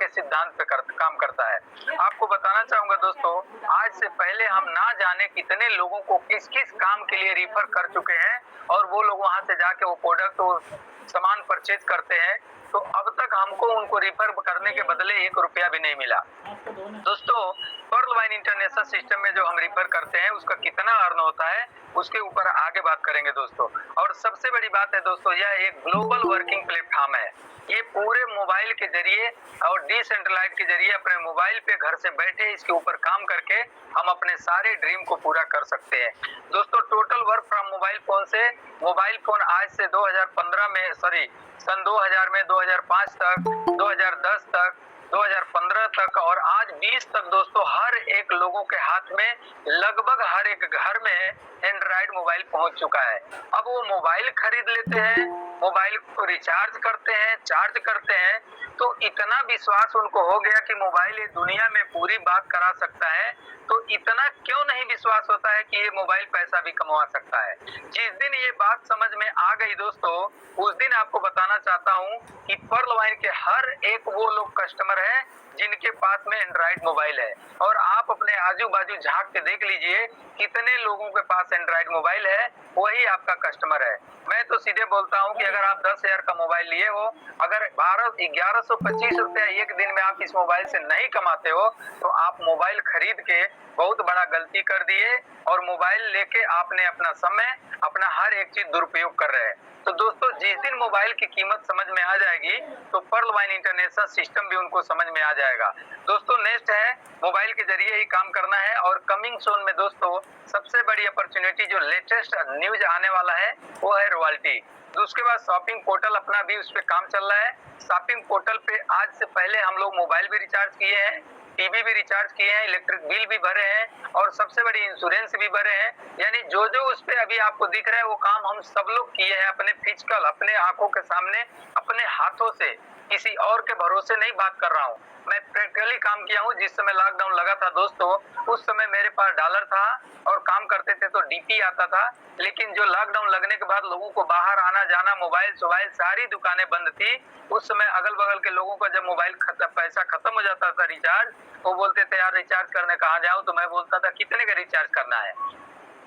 के सिद्धांत पे काम करता है। आपको बताना चाहूंगा दोस्तों, आज से पहले हम ना जाने कितने लोगों को किस किस काम के लिए रिफर कर चुके हैं और वो लोग वहां से जाके वो प्रोडक्ट, वो सामान परचेज करते हैं, तो अब तक हमको उनको रिफर करने के बदले 1 रुपया भी नहीं मिला। दोस्तों, पर्ल वाइन इंटरनेशनल सिस्टम में जो हम रिफर करते हैं उसका कितना अर्न होता है उसके ऊपर आगे बात करेंगे दोस्तों। और सबसे बड़ी बात है दोस्तों, यह एक ग्लोबल वर्किंग प्लेटफॉर्म है। ये पूरे मोबाइल के जरिए और डिसेंट्रलाइज के जरिए अपने मोबाइल पे घर से बैठे इसके ऊपर काम करके हम अपने सारे ड्रीम को पूरा कर सकते हैं। दोस्तों, total work from mobile phone से, मोबाइल फोन आज से 2015 में सन 2000 में, 2005 तक, 2010 तक, 2015 तक और आज 20 तक दोस्तों हर एक लोगों के हाथ में, लगभग हर एक घर में एंड्रॉइड मोबाइल पहुंच चुका है। अब वो मोबाइल खरीद लेते हैं, मोबाइल को रिचार्ज करते हैं, चार्ज करते हैं, तो इतना विश्वास उनको हो गया कि मोबाइल ये दुनिया में पूरी बात करा सकता है, तो इतना क्यों नहीं विश्वास होता है कि ये मोबाइल पैसा भी कमा सकता है। जिस दिन ये बात समझ में आ गई दोस्तों, उस दिन आपको बताना चाहता हूँ कि पर्ल वाइन के हर एक वो लोग कस्टमर हैं जिनके पास में एंड्रॉइड मोबाइल है। और आप अपने आजू बाजू झांक के देख लीजिए कितने लोगों के पास एंड्रॉइड मोबाइल है, वही आपका कस्टमर है। मैं तो सीधे बोलता हूं कि अगर आप 10,000 का मोबाइल लिए हो, अगर 1125 रुपया एक दिन में आप इस मोबाइल से नहीं कमाते हो, तो आप मोबाइल खरीद के बहुत बड़ा गलती कर दिए और मोबाइल लेके आपने अपना समय, अपना हर एक चीज दुरुपयोग कर रहे हैं। तो दोस्तों, जिस दिन मोबाइल की कीमत समझ में आ जाएगी तो पर्ल वाइन इंटरनेशनल सिस्टम भी उनको समझ में आ जाएगा। दोस्तों, नेक्स्ट है मोबाइल के जरिए ही काम करना है। और कमिंग सून में दोस्तों सबसे बड़ी अपॉर्चुनिटी, जो लेटेस्ट न्यूज आने वाला है वो है रॉयल्टी। उसके बाद शॉपिंग पोर्टल अपना भी उस पर काम चल रहा है। शॉपिंग पोर्टल पे आज से पहले हम लोग मोबाइल भी रिचार्ज किए हैं, टीवी भी रिचार्ज किए हैं, इलेक्ट्रिक बिल भी भरे हैं और सबसे बड़ी इंश्योरेंस भी भरे हैं। यानी जो जो उस पे अभी आपको दिख रहा है वो काम हम सब लोग किए हैं अपने फिजिकल, अपने आंखों के सामने, अपने हाथों से, किसी और के भरोसे नहीं बात कर रहा हूँ। मैं प्रैक्टिकली काम किया हूँ। जिस समय लॉकडाउन लगा था दोस्तों, उस समय मेरे पास डॉलर था और काम करते थे तो डीपी आता था। लेकिन जो लॉकडाउन लगने के बाद लोगों को बाहर आना जाना, मोबाइल सोबाइल सारी दुकानें बंद थी, उस समय अगल बगल के लोगों का जब मोबाइल पैसा खत्म हो जाता था रिचार्ज, वो बोलते थे यार रिचार्ज करने कहाँ जाऊँ, तो मैं बोलता था कितने का रिचार्ज करना है,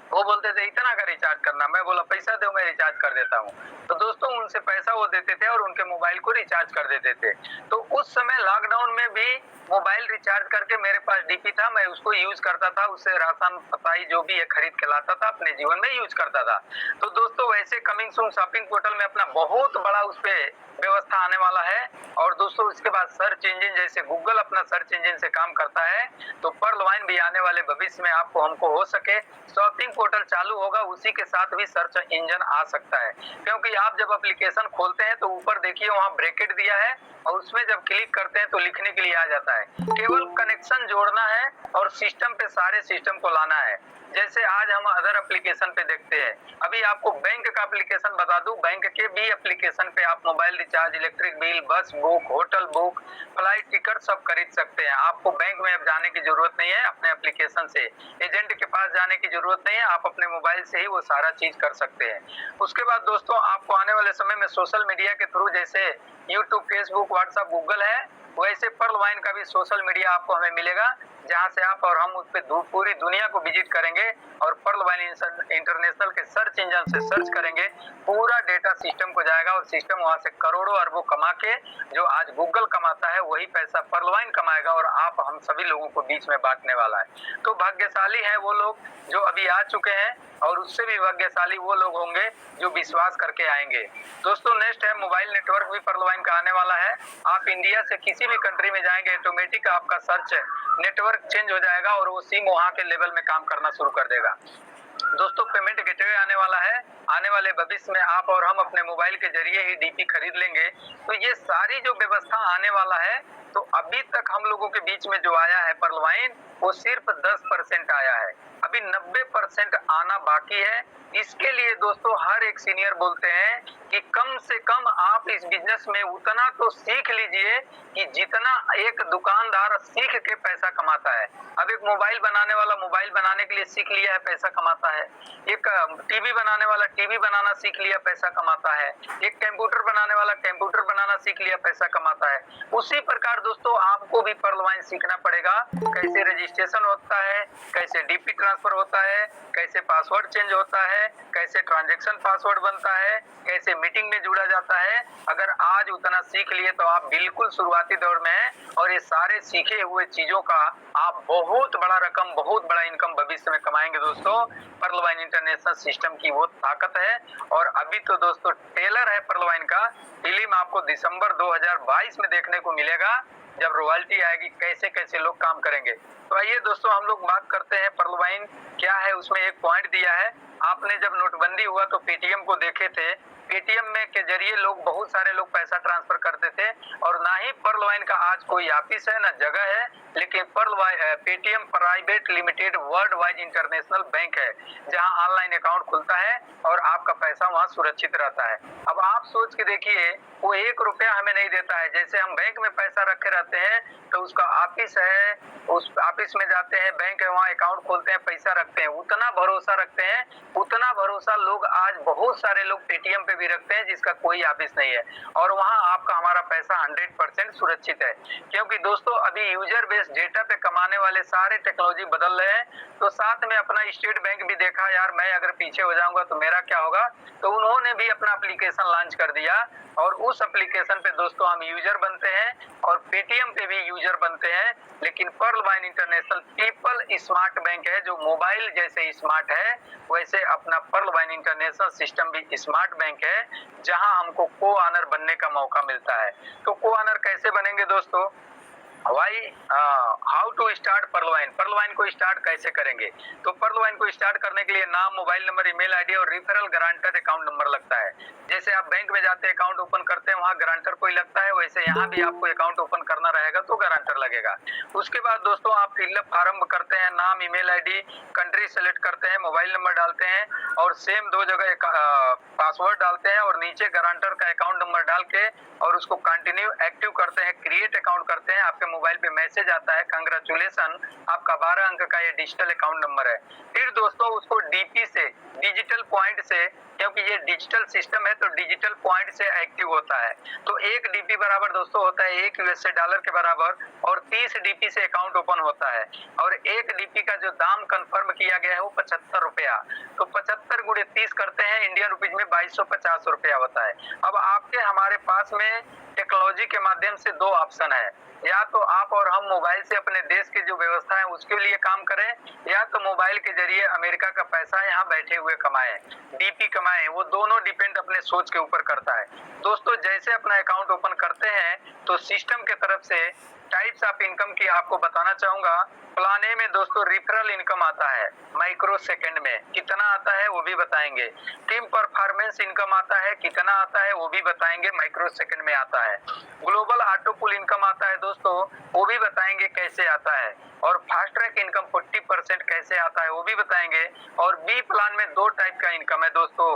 वो बोलते थे इतना का रिचार्ज करना। मैं बोला पैसा दो, मैं रिचार्ज कर देता हूँ। तो दोस्तों उनसे पैसा वो देते थे और उनके मोबाइल को रिचार्ज कर देते थे। तो उस समय लॉकडाउन में भी मोबाइल रिचार्ज करके मेरे पास डीपी था, मैं उसको यूज करता था, उससे राशन पताई जो भी है खरीद के लाता था, अपने जीवन में यूज करता था। तो दोस्तों वैसे कमिंग सून शॉपिंग पोर्टल में अपना बहुत बड़ा उस पे व्यवस्था आने वाला है। और दोस्तों उसके बाद सर्च इंजन, जैसे गूगल अपना सर्च इंजन से काम करता है, तो पर्ल वाइन भी आने वाले भविष्य में आपको हमको हो सके शॉपिंग पोर्टल चालू होगा, उसी के साथ भी सर्च इंजन आ सकता है। क्योंकि आप जब एप्लीकेशन खोलते हैं तो ऊपर देखिए वहाँ ब्रैकेट दिया है और उसमें जब क्लिक करते हैं तो लिखने के लिए आ जाता है। केवल कनेक्शन जोड़ना है और सिस्टम पे सारे सिस्टम को लाना है। जैसे आज हम अदर एप्लीकेशन पे देखते हैं, अभी आपको बैंक का एप्लीकेशन बता दूं, बैंक के भी एप्लीकेशन पे आप मोबाइल रिचार्ज, इलेक्ट्रिक बिल, बस book, hotel book, flight ticket सब खरीद सकते हैं। आपको बैंक में अब जाने की जरूरत नहीं है, अपने एप्लीकेशन से एजेंट के पास जाने की जरूरत नहीं है, आप अपने मोबाइल से ही वो सारा चीज कर सकते हैं। उसके बाद दोस्तों आपको आने वाले समय में सोशल मीडिया के थ्रू, जैसे यूट्यूब, फेसबुक, व्हाट्सएप, गूगल है, वैसे पर्ल वाइन का भी सोशल मीडिया आपको हमें मिलेगा, जहां से आप और हम उस पे पूरी दुनिया को विजिट करेंगे और पर्ल वाइन इंटरनेशनल के सर्च इंजन से सर्च करेंगे, पूरा डेटा सिस्टम को जाएगा और सिस्टम वहां से करोड़ों अरबों कमा के, जो आज गूगल कमाता है वही पैसा पर्ल वाइन कमाएगा और आप हम सभी लोगों को बीच में बांटने वाला है। तो भाग्यशाली है वो लोग जो अभी आ चुके हैं और उससे भी भाग्यशाली वो लोग होंगे जो विश्वास करके आएंगे। दोस्तों नेक्स्ट है मोबाइल नेटवर्क भी पर्ल वाइन का आने वाला है। आप इंडिया से किसी भी कंट्री में जाएंगे, ऑटोमेटिक आपका सर्च नेटवर्क चेंज हो जाएगा और वो सिम वहां के लेवल में काम करना शुरू कर देगा। दोस्तों पेमेंट गेटवे आने वाला है, आने वाले भविष्य में आप और हम अपने मोबाइल के जरिए ही डीपी खरीद लेंगे। तो ये सारी जो व्यवस्था आने वाला है, तो अभी तक हम लोगों के बीच में जो आया है पर्ल वाइन, वो सिर्फ 10% आया है, अभी 90% आना बाकी है। इसके लिए दोस्तों हर एक सीनियर बोलते हैं कि कम से कम आप इस बिजनेस में उतना तो सीख लीजिए कि जितना एक दुकानदार सीख के पैसा कमाता है, अब एक मोबाइल बनाने वाला मोबाइल बनाने के लिए सीख लिया है, पैसा कमाता है। एक टीवी बनाने वाला टीवी बनाना सीख लिया, पैसा कमाता है। एक कंप्यूटर बनाने वाला कंप्यूटर बनाना सीख लिया, पैसा कमाता है। उसी प्रकार दोस्तों आपको भी पर्लवाइन सीखना पड़ेगा, कैसे रजिस्ट्रेशन होता है, कैसे डीपी ट्रांसफर होता है, कैसे पासवर्ड चेंज होता है, कैसे ट्रांजैक्शन पासवर्ड बनता है, कैसे मीटिंग में जुड़ा जाता है। अगर आज उतना सीख लिए तो आप बिल्कुल शुरुआती दौर में हैं और ये सारे सीखे हुए चीजों का आप बहुत बड़ा रकम, बहुत बड़ा इनकम भविष्य में कमाएंगे दोस्तों। पर्लवाइन इंटरनेशनल सिस्टम की वो ताकत है। और अभी तो दोस्तों टेलर है पर्लवाइन का, फिल्म आपको दिसंबर 2022 में देखने को मिलेगा, जब रॉयल्टी आएगी कैसे कैसे लोग काम करेंगे। तो आइए दोस्तों हम लोग बात करते हैं पर्लवाइन क्या है। उसमें एक पॉइंट दिया है, आपने जब नोटबंदी हुआ तो पेटीएम को देखे थे, पेटीएम में के जरिए लोग, बहुत सारे लोग पैसा ट्रांसफर करते थे और ना ही पर्लवाइन का आज कोई ऑफिस है ना जगह है, लेकिन Paytm private limited world wide international bank है, जहां ऑनलाइन अकाउंट खुलता है और आपका पैसा वहां सुरक्षित रहता है। अब आप सोच के देखिए, वो 1 रुपया हमें नहीं देता है। जैसे हम बैंक में पैसा रखे रहते हैं तो उसका ऑफिस है, उस ऑफिस में जाते हैं, बैंक है, वहाँ अकाउंट खोलते हैं, पैसा रखते हैं, उतना भरोसा रखते हैं, उतना भरोसा लोग आज बहुत सारे लोग पेटीएम पे भी रखते हैं जिसका कोई ऑफिस नहीं है, और वहाँ आपका हमारा पैसा 100% सुरक्षित है। क्योंकि दोस्तों अभी यूजर बेस्ड डेटा पे कमाने वाले सारे टेक्नोलॉजी बदल रहे हैं, तो साथ में अपना स्टेट बैंक भी देखा, यार मैं अगर पीछे हो जाऊंगा तो मेरा क्या होगा, तो उन्होंने भी अपना एप्लीकेशन लॉन्च कर दिया और उस एप्लीकेशन पे दोस्तों हम यूजर बनते हैं और पेटीएम पे भी यूजर बनते हैं। लेकिन पर्लवाइन इंटरनेशनल पीपल स्मार्ट बैंक है, जो मोबाइल जैसे स्मार्ट है वैसे अपना पर्लवाइन इंटरनेशनल सिस्टम भी स्मार्ट बैंक है, जहां हमको को ऑनर बनने का मौका मिलता है। तो को ऑनर कैसे बनेंगे दोस्तों, how to start Pearlvine, Pearlvine को स्टार्ट कैसे करेंगे। तो पर्लवाइन को स्टार्ट करने के लिए नाम, मोबाइल नंबर, ईमेल आईडी और रेफरल गारंटर अकाउंट नंबर लगता है। जैसे आप बैंक में जाते हैं अकाउंट ओपन करते हैं, वहाँ गारंटर कोई लगता है, वैसे यहाँ भी आपको अकाउंट ओपन करना रहेगा तो गारंटर लगेगा। उसके बाद दोस्तों आप फिलअप फॉर्म करते हैं, नाम, ईमेल आईडी, कंट्री सेलेक्ट करते हैं, मोबाइल नंबर डालते हैं और सेम 2 जगह पासवर्ड डालते हैं और नीचे गारंटर का अकाउंट नंबर डाल के और उसको कंटिन्यू एक्टिव करते हैं, क्रिएट अकाउंट करते हैं। आपके मोबाइल पे मैसेज आता है, कांग्रेचुलेसन, आपका 12 अंक का ये डिजिटल अकाउंट नंबर है। फिर दोस्तों उसको डीपी से, डिजिटल पॉइंट से, क्योंकि ये डिजिटल सिस्टम है तो डिजिटल पॉइंट से एक्टिव होता है। तो 1 डीपी बराबर दोस्तों होता है 1 यूएसए डॉलर के बराबर और 30 डीपी से अकाउंट ओपन होता है। और 1 डीपी का जो दाम कंफर्म किया गया है वो 75 रुपया, तो 75 गुणे 30 करते हैं इंडियन रुपीज में 2250 रुपया होता है। अब आपके हमारे पास में टेक्नोलॉजी के माध्यम से 2 ऑप्शन है, या तो आप और हम मोबाइल से अपने देश की जो व्यवस्था है उसके लिए काम करें, या तो मोबाइल के जरिए अमेरिका का पैसा यहाँ बैठे हुए कमाएं, डीपी कमाएं। वो दोनों डिपेंड अपने सोच के ऊपर करता है। दोस्तों जैसे अपना अकाउंट ओपन करते हैं तो सिस्टम के तरफ से टाइप्स ऑफ इनकम की आपको बताना चाहूंगा। प्लान ए में दोस्तों रेफरल इनकम आता है, माइक्रो सेकंड में कितना आता है वो भी बताएंगे। टीम परफॉर्मेंस इनकम आता है, कितना आता है वो भी बताएंगे, माइक्रो सेकंड में आता है। ग्लोबल ऑटो पुल इनकम आता है दोस्तों, वो भी बताएंगे कैसे आता है। और फास्ट ट्रैक इनकम 40% कैसे आता है वो भी बताएंगे। और बी प्लान में 2 टाइप का इनकम है दोस्तों,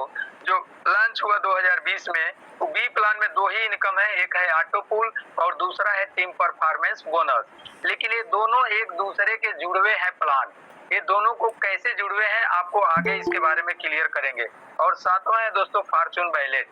जो लॉन्च हुआ 2020 में। तो बी प्लान में 2 ही इनकम है, एक है ऑटो पुल और दूसरा है टीम परफॉर्मेंस बोनस। लेकिन ये दोनों एक दूसरे के जुड़वे हैं प्लान, ये दोनों को कैसे जुड़वे हैं आपको आगे इसके बारे में क्लियर करेंगे। और सातवां है दोस्तों फॉर्चून वैलेट।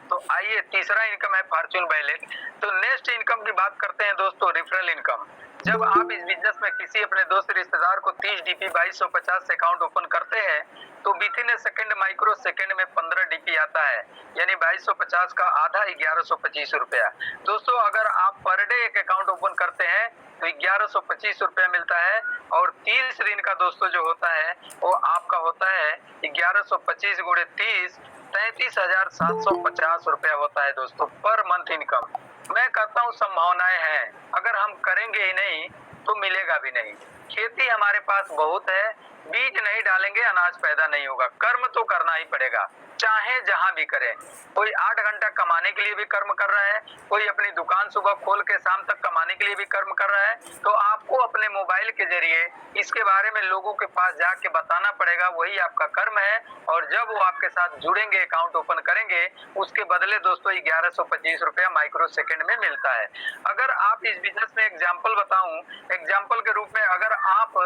तो आइए तीसरा इनकम है फॉर्चून वैलेट। तो नेक्स्ट इनकम की बात करते हैं दोस्तों, रेफरल इनकम। जब आप इस बिजनेस में किसी अपने दोस्त रिश्तेदार को 30 डीपी 2250 से अकाउंट ओपन करते हैं तो with in A second, micro second में 15 डीपी आता है, यानी 2250 का आधा 1125 रुपया। दोस्तों अगर आप पर डे एक अकाउंट ओपन करते हैं तो 1125 रुपया मिलता है। और 30 दिन का दोस्तों जो होता है वो आपका होता है 1125 गुणे 30, 33,750 रुपया होता है दोस्तों पर मंथ इनकम। मैं कहता हूँ संभावनाएं हैं, अगर हम करेंगे ही नहीं तो मिलेगा भी नहीं। खेती हमारे पास बहुत है, बीज नहीं डालेंगे अनाज पैदा नहीं होगा। कर्म तो करना ही पड़ेगा, चाहे जहां भी करें। कोई 8 घंटा कमाने के लिए भी कर्म कर रहा है, कोई अपनी दुकान सुबह खोल के शाम तक कमाने के लिए भी कर्म कर रहा है। तो आपको अपने मोबाइल के जरिए इसके बारे में लोगों के पास जाके बताना पड़ेगा, वही आपका कर्म है। और जब वो आपके साथ जुड़ेंगे, अकाउंट ओपन करेंगे, उसके बदले दोस्तों 1125 रुपया माइक्रो सेकंड में मिलता है। अगर आप इस बिजनेस में एग्जाम्पल बताऊं, एग्जाम्पल के रूप में अगर आप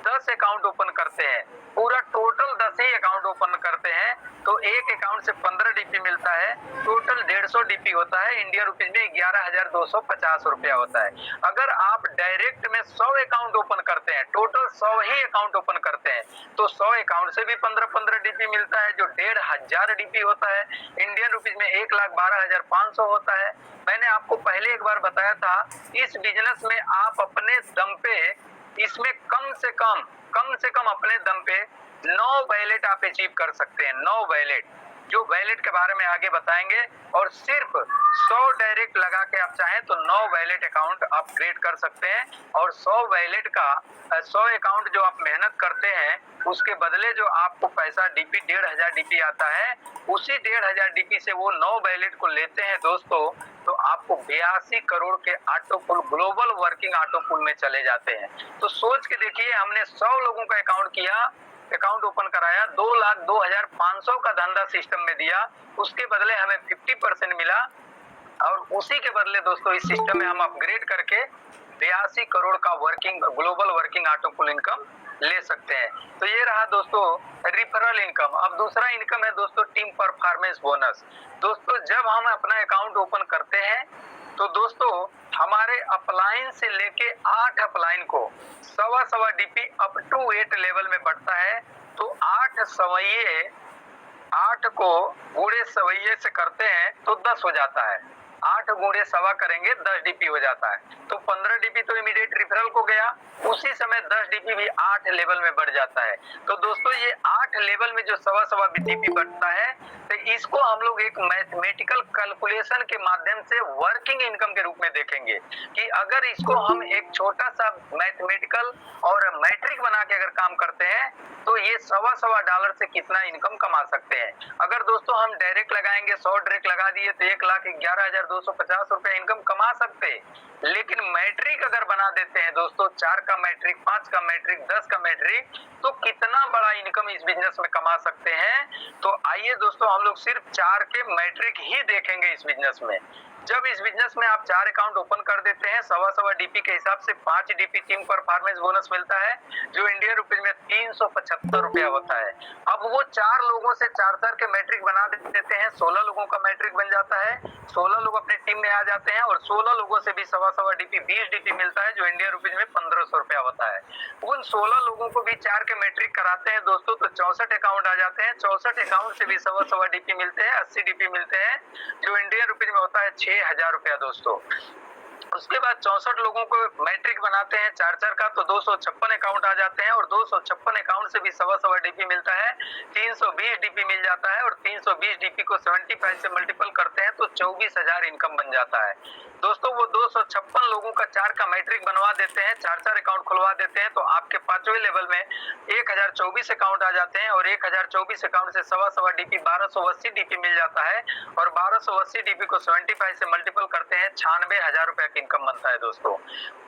10 अकाउंट ओपन करते हैं, पूरा टोटल 10 ही अकाउंट ओपन करते हैं, तो एक अकाउंट से 15 डीपी मिलता है, टोटल 150 डीपी होता है, इंडिया रुपीज में 11,250 रुपया होता है। अगर आप डायरेक्ट में 100 अकाउंट ओपन करते हैं, टोटल 100 ही अकाउंट ओपन करते हैं, तो 100 अकाउंट से भी 15-15 डीपी मिलता है, जो 1,500 डीपी होता है, इंडियन रुपीज में 1,12,500 होता है। मैंने आपको पहले एक बार बताया था, इस बिजनेस में आप अपने दम पे, इसमें कम से कम अपने दम पे 9 वैलेट आप अचीव कर सकते हैं। 9 वैलेट, जो वैलेट के बारे में आगे बताएंगे। और सिर्फ 100 डायरेक्ट लगा के आप चाहें तो 9 वैलेट अकाउंट अपग्रेड कर सकते हैं। और 100 वैलेट का 100 अकाउंट जो आप मेहनत करते हैं, उसके बदले जो आपको पैसा डीपी 1,500 डीपी आता है, उसी 1,500 डीपी से वो 9 वैलेट को लेते हैं दोस्तों, तो आपको 82 करोड़ के ऑटो पुल, ग्लोबल वर्किंग ऑटो पुल में चले जाते हैं। तो सोच के देखिए, हमने 100 लोगों का अकाउंट किया, अकाउंट ओपन कराया, 2,02,500 का धंधा सिस्टम में दिया, उसके बदले हमें 50% मिला। और उसी के बदले दोस्तों इस सिस्टम में हम अपग्रेड करके 82 करोड़ का वर्किंग, ग्लोबल वर्किंग ऑटो पुल इनकम ले सकते हैं। तो ये रहा दोस्तों रिफरल इनकम। अब दूसरा इनकम है दोस्तों टीम परफॉर्मेंस बोनस। दोस्तों जब हम अपना अकाउंट ओपन करते हैं, तो दोस्तों हमारे अपलाइन से लेके 8 अपलाइन को 1.25 डीपी अप टू 8 लेवल में बढ़ता है। तो 8 सवैये, 8 को गुणे सवैये से करते हैं तो 10 हो जाता है। 8 गुणे सवा करेंगे 10 डीपी हो जाता है। तो 15 डीपी तो इमीडिएट रिफरल को गया, उसी समय 10 डीपी भी 8 लेवल में बढ़ जाता है। तो दोस्तों ये 8 लेवल में जो सवा डीपी बढ़ता है, तो इसको हम लोग एक मैथमेटिकल कैलकुलेशन के माध्यम से वर्किंग इनकम के रूप में देखेंगे कि अगर इसको हम एक छोटा सा मैथमेटिकल और मैट्रिक बना के अगर काम करते हैं, तो ये $1.25 से कितना इनकम कमा सकते हैं। अगर दोस्तों हम डायरेक्ट लगाएंगे, 100 डायरेक्ट लगा दिए तो 1,11,250 रुपए इनकम कमा सकते। लेकिन मैट्रिक अगर बना देते हैं दोस्तों, 4 का मैट्रिक, 5 का मैट्रिक, 10 का मैट्रिक, तो कितना बड़ा इनकम इस बिजनेस में कमा सकते हैं। तो आइए दोस्तों हम लोग सिर्फ 4 के मैट्रिक ही देखेंगे इस बिजनेस में। जब इस बिजनेस में आप 4 अकाउंट ओपन कर देते हैं, 1.25 डीपी के हिसाब से 5 डीपी टीम परफॉर्मेंस बोनस मिलता है, जो इंडियन रुपीज में 375 रुपया होता है। अब वो 4 लोगों से 4 के मैट्रिक बना देते हैं, 16 लोगों का मैट्रिक बन जाता है। 16 लोग अपने टीम में आ जाते हैं और 16 लोगों से भी 1.25 डीपी 20 डीपी मिलता है, जो इंडियन रुपीज में 1,500 रुपया होता है। उन 16 लोगों को भी 4 के मैट्रिक कराते हैं दोस्तों, तो 64 अकाउंट आ जाते हैं। 64 अकाउंट से भी 1.25 डीपी मिलते हैं, 80 डीपी मिलते हैं, जो इंडियन रुपीज में होता है 6,000 रुपया दोस्तों। उसके बाद 64 लोगों को मैट्रिक बनाते हैं 4 का, तो 256 अकाउंट आ जाते हैं। और 256 अकाउंट से भी 1.25 डीपी मिलता है, 320 डीपी मिल जाता है। और 320 डीपी को 75 से मल्टीपल करते हैं तो 24,000 इनकम बन जाता है दोस्तों। वो 256 लोगों का 4 का मैट्रिक बनवा देते हैं, 4 अकाउंट खुलवा देते हैं, तो आपके 5वें लेवल में 1,024 अकाउंट आ जाते हैं। और 1,024 अकाउंट से 1.25 डीपी 1,280 डीपी मिल जाता है। और 1,280 डीपी को 75 से मल्टीपल करते हैं, 96,000 रुपया इनकम बनता है दोस्तों।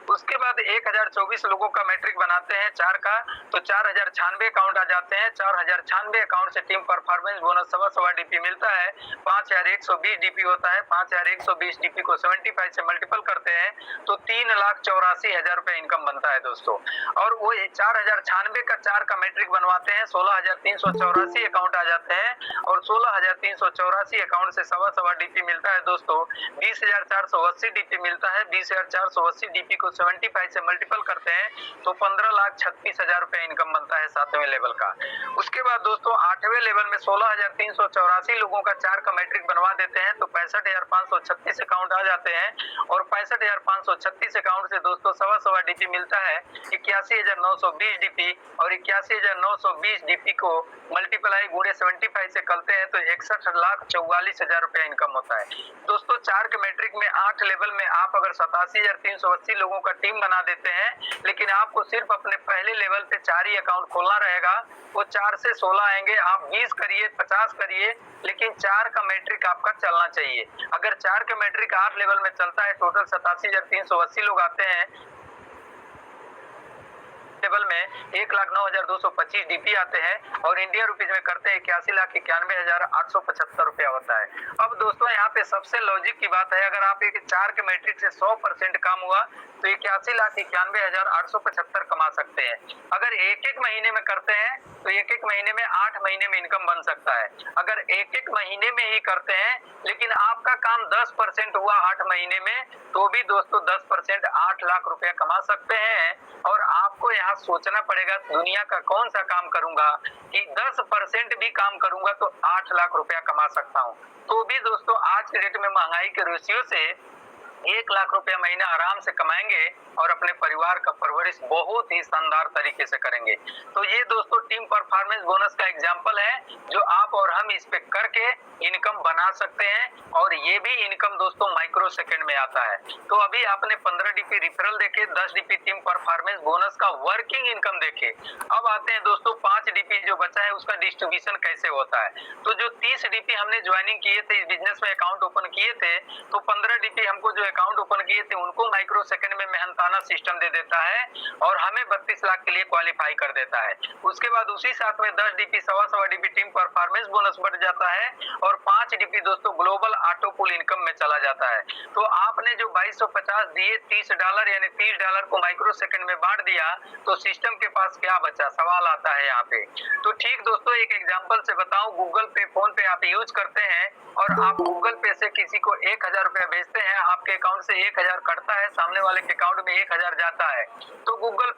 उसके बाद 1,024 लोगों का मैट्रिक बनाते हैं 4 का, तो 4,096 अकाउंट आ जाते हैं। 4,096 अकाउंट से टीम परफॉर्मेंस बोनस 1.25 डीपी मिलता है, 5,120 डीपी होता है। 5,120 डीपी को 75 से मल्टीपल करते हैं तो 3,84,000 रुपए इनकम बनता है दोस्तों। और वो 4,096 का 4 का मैट्रिक बनवाते हैं, 16,384 अकाउंट आ जाते हैं। और 16,384 अकाउंट से 1.25 डीपी मिलता है दोस्तों, 20,480 डीपी मिलता है। 20,480 डीपी को 75 से मल्टीपल करते हैं तो 15,36,000 रुपए इनकम बनता है 7वें लेवल का। उसके बाद दोस्तों 8वें लेवल में 16,384 लोगों का 4 का मैट्रिक बनवा देते हैं, तो 65,536 अकाउंट आ जाते हैं। और 65,536 अकाउंट से दोस्तों 1.25 डीपी मिलता है, 81,900 81,920 डीपी और 81,920 डीपी को मल्टीप्लाई गुणे 75 से करते हैं तो 61,44,000 रुपया इनकम होता है। दोस्तों 4 के मैट्रिक में 8 लेवल में आप अगर 87,380 लोगों का टीम बना देते हैं, लेकिन आपको सिर्फ अपने पहले लेवल पे 4 ही अकाउंट खोलना रहेगा। वो 4 से 16 आएंगे, आप 20 करिए 50 करिए, लेकिन 4 का मैट्रिक आपका चलना चाहिए। अगर 4 के मैट्रिक 8 लेवल में चलता है, टोटल 87,380 लोग आते हैं लेवल में, 1,09,225 डीपी आते हैं और इंडिया रुपीज में करते हैं 81,91,875 रुपया होता है। अब दोस्तों यहाँ पे सबसे लॉजिक की बात है, अगर आप एक 4 के मैट्रिक से 100% काम हुआ तो 81,91,875 कमा सकते हैं। अगर एक महीने में करते हैं तो एक महीने में 8 महीने में इनकम बन सकता है। अगर एक महीने में ही करते हैं लेकिन आपका काम 10% हुआ 8 महीने में, तो भी दोस्तों 10% 8 लाख रुपया कमा सकते हैं। और आपको यहाँ सोचना पड़ेगा दुनिया का कौन सा काम करूंगा कि 10% भी काम करूंगा तो 8 लाख रुपया कमा सकता हूँ। तो भी दोस्तों आज के डेट में महंगाई के रेशियो से 1 लाख रुपया महीना आराम से कमाएंगे और अपने परिवार का परवरिश बहुत ही शानदार तरीके से करेंगे। तो ये दोस्तों टीम परफॉर्मेंस बोनस का एग्जांपल है जो आप और हम इस पे करके इनकम बना सकते हैं और ये भी इनकम दोस्तों माइक्रो सेकंड में आता है। तो अभी आपने 15 डीपी रिफरल देखे, 10 डीपी टीम परफॉर्मेंस बोनस का वर्किंग इनकम देखे। अब आते हैं दोस्तों 5 डीपी जो बचा है उसका डिस्ट्रीब्यूशन कैसे होता है। तो जो 30 डीपी हमने ज्वाइनिंग किए थे, इस बिजनेस में अकाउंट ओपन किए थे, तो 15 डीपी हमको जो अकाउंट ओपन किए थे उनको माइक्रो सेकंड में मेहनताना सिस्टम दे देता है और हमें 32 लाख के लिए क्वालिफाई कर देता है। उसके बाद उसी साथ में 10 डीपी सवा डीपी टीम परफॉर्मेंस बोनस बढ़ जाता है और 5 डीपी दोस्तों ग्लोबल ऑटो पुल इनकम में चला जाता है। तो आपने जो 2250 दिए, $30 यानी $30 को माइक्रो सेकंड में बांट दिया, तो सिस्टम के पास क्या बचा, सवाल आता है यहाँ पे। तो ठीक दोस्तों एक एग्जांपल से बताऊं, गूगल पे फोन पे आप यूज करते हैं और आप गूगल पे से किसी को 1,000 रुपया भेजते हैं, आपके अकाउंट से 1,000 कटता है, सामने वाले के अकाउंट में 1,000 जाता है, तो गूगल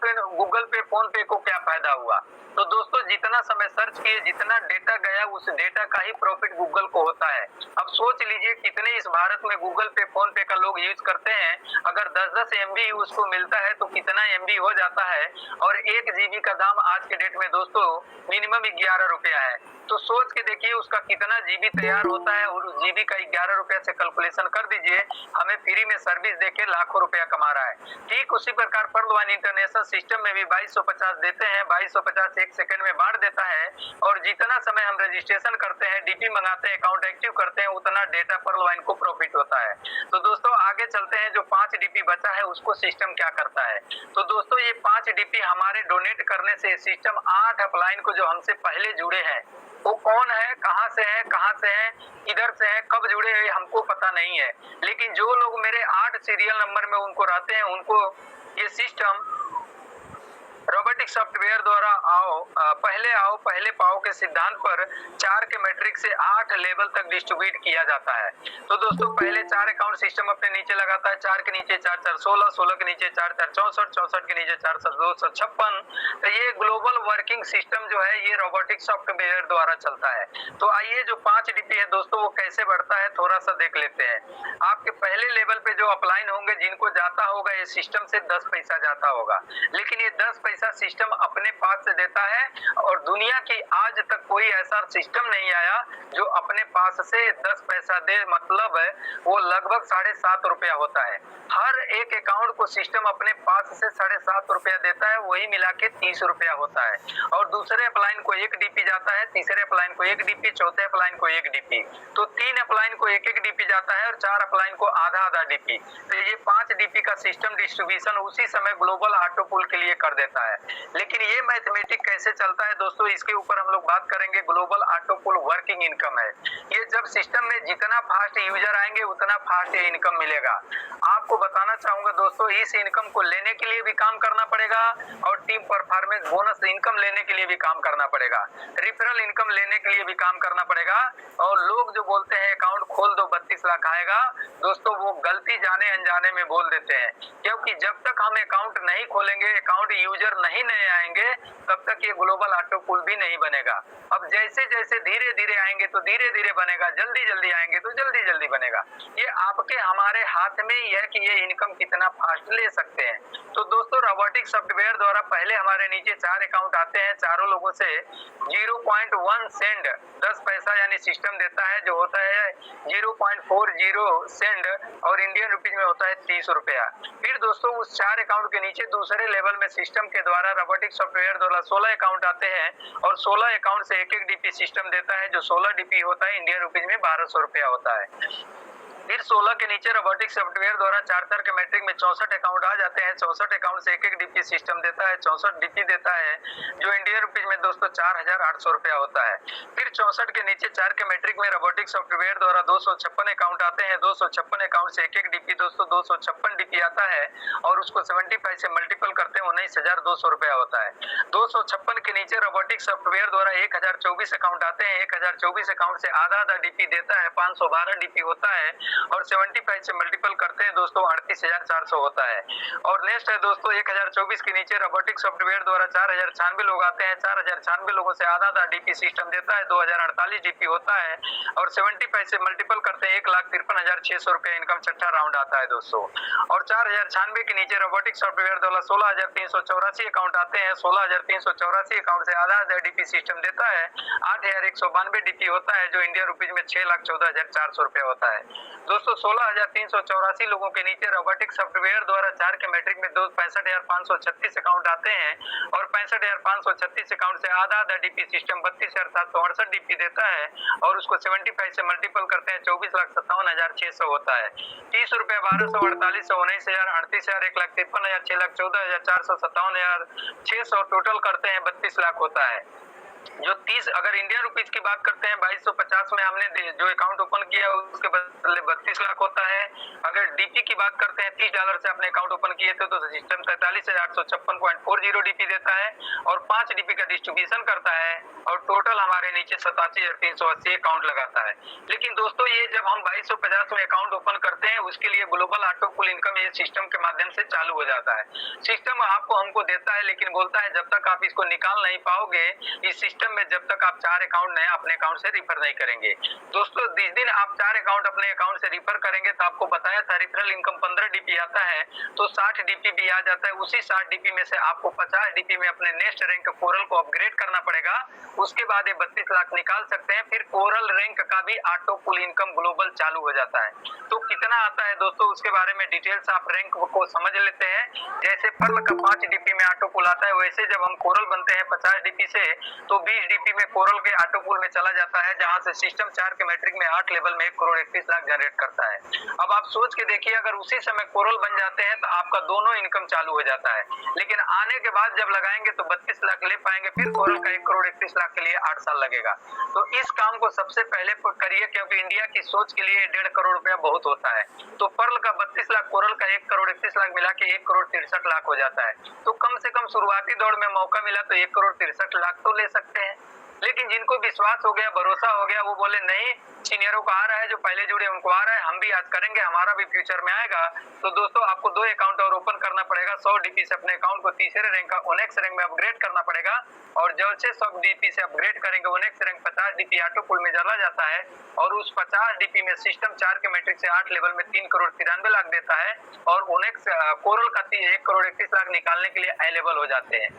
पे फोन पे को क्या फायदा हुआ। तो दोस्तों जितना समय सर्च किए, जितना डेटा गया, उस डेटा का ही प्रॉफिट गूगल को होता है। अब सोच लीजिए कितने इस भारत में गूगल पे फोन पे का लोग यूज करते हैं, अगर 10-10 MB उसको मिलता है तो कितना MB हो जाता है। और 1 GB का दाम आज के डेट में दोस्तों मिनिमम 11 रुपया है। तो सोच के देखिए उसका कितना GB तैयार होता है और उस GB का 11 रुपया से कैलकुलेशन कर दीजिए, हमें फ्री में सर्विस देके लाखों रुपया कमा रहा है। ठीक उसी प्रकार पर्ल इंटरनेशनल सिस्टम में भी 2250 देते हैं, 2250 1 सेकंड में बांट देता है और जितना समय हम रजिस्ट्रेशन करते हैं, डीपी मंगाते हैं, अकाउंट एक्टिव करते हैं, उतना डेटा पर्ल को प्रॉफिट होता है। तो दोस्तों आगे चलते हैं, जो 5 डीपी बचा है उसको सिस्टम क्या करता है। तो दोस्तों ये 5 डीपी हमारे डोनेट करने से सिस्टम 8 अपलाइन को जो हमसे पहले जुड़े हैं, वो कौन है, कहां से है, किधर से है, कब जुड़े हैं, हमको पता नहीं है। लेकिन जो लोग मेरे 8 सीरियल नंबर में उनको रहते हैं, उनको ये सिस्टम रोबोटिक सॉफ्टवेयर द्वारा पहले पाओ के सिद्धांत पर 4 के मैट्रिक से 8 लेवल तक डिस्ट्रीब्यूट किया जाता है। तो दोस्तों पहले 4 अकाउंट सिस्टम अपने नीचे लगाता है, 4 के नीचे 4 4 16, 16 के नीचे 4 4 64, 64 के नीचे 4 4 256। तो ये ग्लोबल वर्किंग सिस्टम जो है ये रोबोटिक सॉफ्टवेयर द्वारा चलता है। तो आइए जो 5 डीपी है दोस्तों वो कैसे बढ़ता है थोड़ा सा देख लेते हैं। आपके पहले लेवल पे जो अपलाइन होंगे, जिनको जाता होगा ये सिस्टम से 10 पैसा जाता होगा, लेकिन ये 10 पैसा सिस्टम अपने पास से देता है और दुनिया की आज तक कोई ऐसा सिस्टम नहीं आया जो अपने पास से 10 पैसा दे, मतलब है वो लगभग 7.5 रुपया होता है। हर एक अकाउंट को सिस्टम अपने पास से 7.5 रुपया देता है, वही मिला के 30 रुपया होता है। और दूसरे अपलाइन को 1 डीपी जाता है, तीसरे अपलाइन को 1 डीपी, चौथे अपलाइन को 1 डीपी, तो 3 अपलाइन को 1 डीपी जाता है और 4 अपलाइन को आधा डीपी। तो ये 5 डीपी का सिस्टम डिस्ट्रीब्यूशन उसी समय ग्लोबल ऑटो पुल के लिए कर देता है। लेकिन ये मैथमेटिक कैसे चलता है दोस्तों, इसके ऊपर हम लोग बात करेंगे। ग्लोबल ऑटो पुल वर्किंग इनकम है ये, जब सिस्टम में जितना फास्ट यूजर आएंगे उतना फास्ट ये इनकम मिलेगा। आपको बताना चाहूंगा दोस्तों, इस इनकम को लेने के लिए भी काम करना पड़ेगा और टीम परफॉर्मेंस बोनस इनकम लेने के लिए भी काम करना पड़ेगा, रेफरल इनकम लेने के लिए भी काम करना पड़ेगा। और लोग जो बोलते हैं अकाउंट खोल दो 32 लाख आएगा, दोस्तों वो गलती जाने अनजाने में बोल देते हैं, क्योंकि जब तक हम अकाउंट नहीं खोलेंगे, अकाउंट यूजर नहीं नए आएंगे, तब तक ये ग्लोबल ऑटो पुल भी नहीं बनेगा। अब जैसे जैसे धीरे धीरे आएंगे तो धीरे धीरे बनेगा, जल्दी जल्दी आएंगे तो जल्दी जल्दी बनेगा। ये आपके हमारे हाथ में ही है कि ये इनकम कितना फास्ट ले सकते हैं। तो दोस्तों रोबोटिक सॉफ्टवेयर द्वारा पहले हमारे नीचे 4 अकाउंट आते हैं, चारों लोगों से 0.1 सेंड 10 पैसा यानी सिस्टम देता है, जो होता है 0.40 सेंड और इंडियन रुपीज में होता है 30 रुपया। फिर दोस्तों उस 4 अकाउंट के नीचे दूसरे लेवल में सिस्टम के द्वारा रोबोटिक सॉफ्टवेयर द्वारा 16 अकाउंट आते हैं और 16 अकाउंट से एक डीपी सिस्टम देता है, जो 16 डीपी होता है इंडियन रुपीज में 1200 रुपया होता है। फिर 16 के नीचे रोबोटिक सॉफ्टवेयर द्वारा 4 के मैट्रिक में 64 अकाउंट आ जाते हैं। 64 अकाउंट से एक डीपी सिस्टम देता है, 64 डीपी देता है, जो इंडियन रुपीज में दोस्तों 4800 रुपया होता है। फिर 64 के नीचे 4 के मैट्रिक में रोबोटिक सॉफ्टवेयर द्वारा 256 अकाउंट आते हैं। 256 अकाउंट से एक डीपी दोस्तों 256 डीपी आता है और उसको 75 से मल्टीपल करते हैं 19,200 रुपया होता है। 256 के नीचे रोबोटिक सॉफ्टवेयर द्वारा 1024 अकाउंट आते हैं। 1024 अकाउंट से आधा डीपी देता है, 512 डीपी होता है और 75 से मल्टीपल करते हैं दोस्तों 38,400 होता है। और नेक्स्ट है दोस्तों 1024 के नीचे रोबोटिक सॉफ्टवेयर द्वारा 4096 लोग आते हैं। 4096 लोगों से आधा डीपी सिस्टम देता है, 2048 डीपी होता है और 75 से मल्टीपल करते हैं 1,53,600 रुपया इनकम छठा राउंड आता है दोस्तों। और 4096 के नीचे रोबोटिक सॉफ्टवेयर द्वारा 16,384 अकाउंट आते हैं। 16,384 अकाउंट से आधा डीपी सिस्टम देता है, 8,192 डीपी होता है, जो इंडियन रुपीज में 6,14,400 रुपया होता है दोस्तों। 16,384 लोगों के नीचे रोबोटिक सॉफ्टवेयर द्वारा 4 के मैट्रिक में 65,536 अकाउंट आते हैं और 65,536 अकाउंट से आधा डीपी सिस्टम 32,768 डीपी देता है और उसको 75 से मल्टीपल करते हैं 24,57,600 होता है। 30 रुपये 1200 4800 19,000 38,000 1,53,000 6,14,000 400 57,600 टोटल करते हैं 32 लाख होता है। जो 30 अगर इंडियन रुपीज की बात करते हैं 2250 में हमने जो अकाउंट ओपन किया उसके बदले 32 लाख होता है। अगर डीपी की बात करते हैं $30 से अपने अकाउंट ओपन किए थे तो सिस्टम 43,856.40 डीपी देता है और 5 डीपी का डिस्ट्रीब्यूशन करता है और टोटल हमारे नीचे 87,380 अकाउंट लगाता है। लेकिन दोस्तों ये जब हम 2250 में अकाउंट ओपन करते हैं उसके लिए ग्लोबल ऑटो पुल इनकम ये सिस्टम के माध्यम से चालू हो जाता है। सिस्टम आपको हमको देता है लेकिन बोलता है जब तक आप इसको निकाल नहीं पाओगे इस सिस्टम में, जब तक आप 4 अकाउंट नए अपने अकाउंट से रिफर नहीं करेंगे। दोस्तों जिस दिन आप 4 अकाउंट अपने अकाउंट से रिफर करेंगे तो आपको बताया था रेफरल इनकम 15 डीपी आता है तो 60 डीपी भी आ जाता है। उसी 60 डीपी में से आपको 50 डीपी में अपने नेक्स्ट रैंक कोरल को अपग्रेड करना पड़ेगा। उसके बाद ये 32 लाख निकाल सकते हैं। फिर कोरल रैंक का भी ऑटो पुल इनकम ग्लोबल चालू हो जाता है। तो कितना आता है दोस्तों उसके बारे में डिटेल्स आप रैंक को समझ लेते हैं। जैसे पर्ल का 5 डीपी में ऑटो पुल आता है वैसे जब हम कोरल बनते हैं 50 डीपी से तो 20 डीपी में कोरल के ऑटो पुल में चला जाता है, जहां से सिस्टम 4 के मैट्रिक में 8 लेवल में 1,31,00,000 जनरेट करता है। अब आप सोच के देखिए अगर उसी समय कोरल बन जाते हैं तो आपका दोनों इनकम चालू हो जाता है। लेकिन आने के बाद जब लगाएंगे तो 32 लाख ले पाएंगे, फिर कोरल का 1,31,00,000 के लिए 8 साल लगेगा। तो इस काम को सबसे पहले करिए क्योंकि इंडिया की सोच के लिए 1.5 करोड़ रुपया बहुत होता है। तो पर्ल का 32 लाख, कोरल का 1,31,00,000 मिला के 1,63,00,000 हो जाता है। तो कम से कम शुरुआती दौर में मौका मिला तो 1,63,00,000 तो ले सकते हैं। लेकिन जिनको विश्वास हो गया, भरोसा हो गया, वो बोले नहीं सीनियरों को आ रहा है, जो पहले जुड़े उनको आ रहा है, हम भी आज करेंगे, हमारा भी फ्यूचर में आएगा। तो दोस्तों आपको 2 अकाउंट और ओपन करना पड़ेगा। 100 डीपी से अपने अकाउंट को तीसरे रैंक का ओनेक्स रैंक में अपग्रेड करना पड़ेगा और जब से 100 डीपी से अपग्रेड करेंगे ओनेक्स रैंक 50 डीपी ऑटो पुल में चला जाता है और उस 50 डीपी में सिस्टम 4 के मैट्रिक से 8 लेवल में 3,93,00,000 देता है और ओनेक्स कोरल का 1,31,00,000 निकालने के लिए अवेलेबल हो जाते हैं।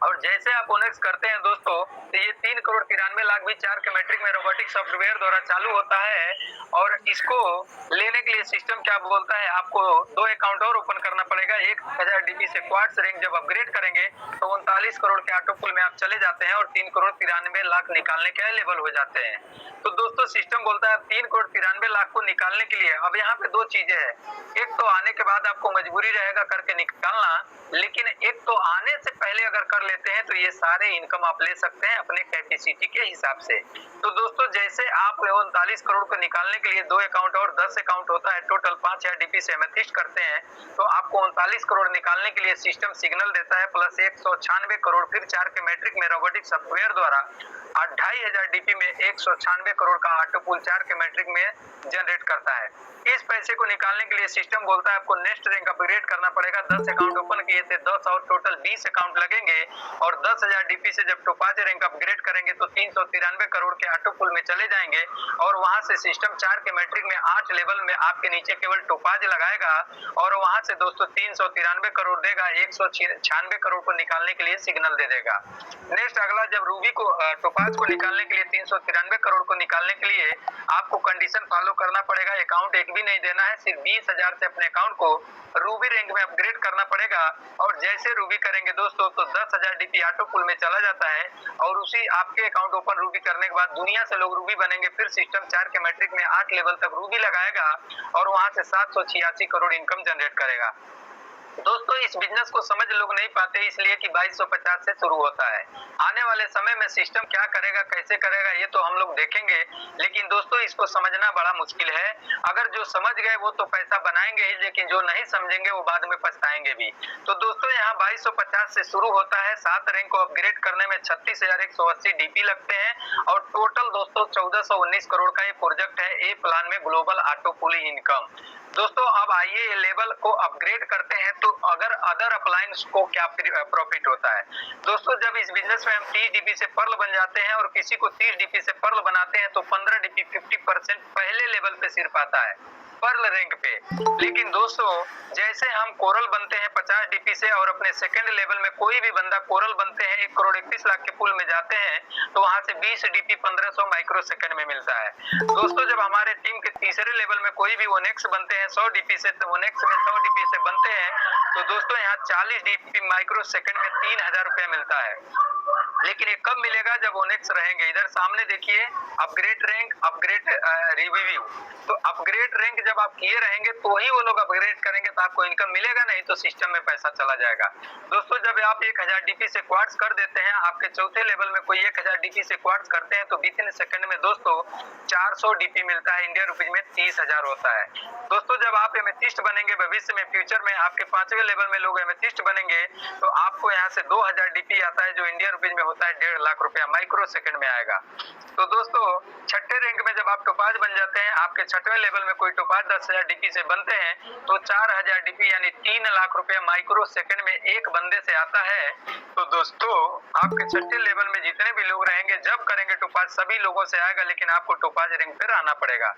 और जैसे आप ओनेक्स करते हैं दोस्तों तो ये 3,93,00,000 भी 4 के मैट्रिक में रोबोटिक सॉफ्टवेयर द्वारा चालू होता है और इसको लेने के लिए सिस्टम क्या बोलता है, आपको 2 अकाउंट और ओपन करना पड़ेगा। 1000 डीपी से क्वार्ट्स रैंक जब अपग्रेड करेंगे तो 39 करोड़ के ऑटो पुल में आप चले जाते हैं और 3,93,00,000 निकालने के लेवल हो जाते हैं। तो दोस्तों सिस्टम बोलता है 3,93,00,000 को निकालने के लिए अब यहाँ पे 2 चीजें हैं। एक तो आने के बाद आपको मजबूरी रहेगा करके निकालना, लेकिन एक तो आने से पहले अगर कर लेते हैं तो ये सारे इनकम आप ले सकते हैं अपने कैपेसिटी के हिसाब से। तो दोस्तों जैसे आप 39 करोड़ को निकालने के लिए 2 अकाउंट और 10 अकाउंट होता है, टोटल 5,000 डीपी से एमेथिस्ट करते हैं तो आपको 39 करोड़ निकालने के लिए सिस्टम सिग्नल देता है प्लस 196 करोड़ फिर 4 के मैट्रिक में रोबोटिक सॉफ्टवेयर द्वारा 2,500 डीपी में 196 करोड़ का ऑटो पुल 4 के मैट्रिक में जनरेट करता है। इस पैसे को निकालने के लिए सिस्टम बोलता है आपको नेक्स्ट रैंक अपग्रेड करना पड़ेगा। 10 अकाउंट ओपन किए थे, 10 और टोटल 20 अकाउंट लगेंगे और 10,000 डीपी से जब टोपाज रैंक अपग्रेड करेंगे तो 393 करोड़ के ऑटो पुल में चले जाएंगे और वहां से सिस्टम 4 के मैट्रिक में 8 लेवल में आपके नीचे केवल टोपाज लगाएगा और वहां से दोस्तों 393 करोड़ देगा, 196 करोड़ को निकालने के लिए सिग्नल दे देगा। नेक्स्ट अगला, जब रूबी को टोपाज को निकालने के लिए 393 करोड़ को निकालने के लिए आपको कंडीशन फॉलो करना पड़ेगा। अकाउंट एक भी नहीं देना है, सिर्फ 20,000 से अपने अकाउंट को रूबी रैंक में अपग्रेड करना पड़ेगा और जैसे रूबी करेंगे दोस्तों तो 10,000 डीपी ऑटो पुल में चला जाता है और उसी आपके अकाउंट ओपन रूबी करने के बाद दुनिया से लोग रूबी बनेंगे। फिर सिस्टम 4 के मैट्रिक में 8 लेवल तक रूबी लगाएगा और वहां से 786 करोड़ इनकम जनरेट करेगा। दोस्तों इस बिजनेस को समझ लोग नहीं पाते इसलिए कि 2250 से शुरू होता है। आने वाले समय में सिस्टम क्या करेगा, कैसे करेगा, ये तो हम लोग देखेंगे, लेकिन दोस्तों इसको समझना बड़ा मुश्किल है। अगर जो समझ गए वो तो पैसा बनाएंगे ही, लेकिन जो नहीं समझेंगे वो बाद में पछताएंगे भी। तो दोस्तों यहाँ 2250 से शुरू होता है। 7 रैंक को अपग्रेड करने में 36,180 डीपी लगते हैं और टोटल दोस्तों 1419 करोड़ का ये प्रोजेक्ट है ए प्लान में ग्लोबल ऑटो पुल इनकम। दोस्तों अब आइए ये लेवल को अपग्रेड करते हैं तो अगर अदर अपलायंस को क्या प्रॉफिट होता है। दोस्तों जब इस बिजनेस में हम 30 डीपी से पर्ल बन जाते हैं और किसी को 30 डीपी से पर्ल बनाते हैं तो 15 डीपी 50% पहले लेवल पे सिर्फ आता है पर्ल रैंक पे। लेकिन दोस्तों जैसे हम कोरल बनते हैं 50 डीपी से और अपने सेकंड लेवल में कोई भी बंदा कोरल बनते हैं 1 करोड़ 31 लाख के पुल में जाते हैं तो वहां से 20 डीपी 1500 माइक्रो सेकंड में मिलता है। दोस्तों जब हमारे टीम के तीसरे लेवल में कोई भी ओनेक्स बनते हैं 100 डीपी से, तो ओनेक्स में 100 डीपी से बनते हैं तो दोस्तों यहाँ 40 डीपी माइक्रो सेकंड में 3000 रुपया मिलता है। लेकिन ये कब मिलेगा, जब ओनेक्स रहेंगे। इधर सामने देखिए अपग्रेड रैंक, अपग्रेड रिव्यू। तो अपग्रेड रैंक जब आप किए रहेंगे तो ही वो लोग अपग्रेड करेंगे तो आपको इनकम मिलेगा, नहीं तो सिस्टम में पैसा चला जाएगा। दोस्तों जब आप 1000 डीपी से क्वार्ट्स कर देते हैं, आपके चौथे लेवल में कोई 1000 डीपी से क्वार्ट्स करते हैं तो विद इन सेकंड में दोस्तों 400 डीपी मिलता है। इंडियन रुपीज में 30,000 होता है। दोस्तों जब आप एमेथिस्ट बनेंगे भविष्य में, फ्यूचर में आपके 5वें लेवल में लोग एमेथिस्ट बनेंगे तो आपको यहाँ से 2000 डीपी आता है जो इंडियन रुपीज में होता है 1.5 लाख रुपया, माइक्रो सेकंड में आएगा। तो दोस्तों छठे रैंक में जब आप टोपाज बन जाते हैं, आपके 6वें लेवल में कोई टोपाज 10,000 डीपी से बनते हैं तो 4000 डीपी यानी 3 लाख रुपया माइक्रो सेकंड में एक बंदे से आता है। तो दोस्तों आपके 6ठे लेवल में जितने भी लोग रहेंगे जब करेंगे टोपाज सभी लोगों से आएगा, लेकिन आपको टोपाज रैंक पे आना पड़ेगा।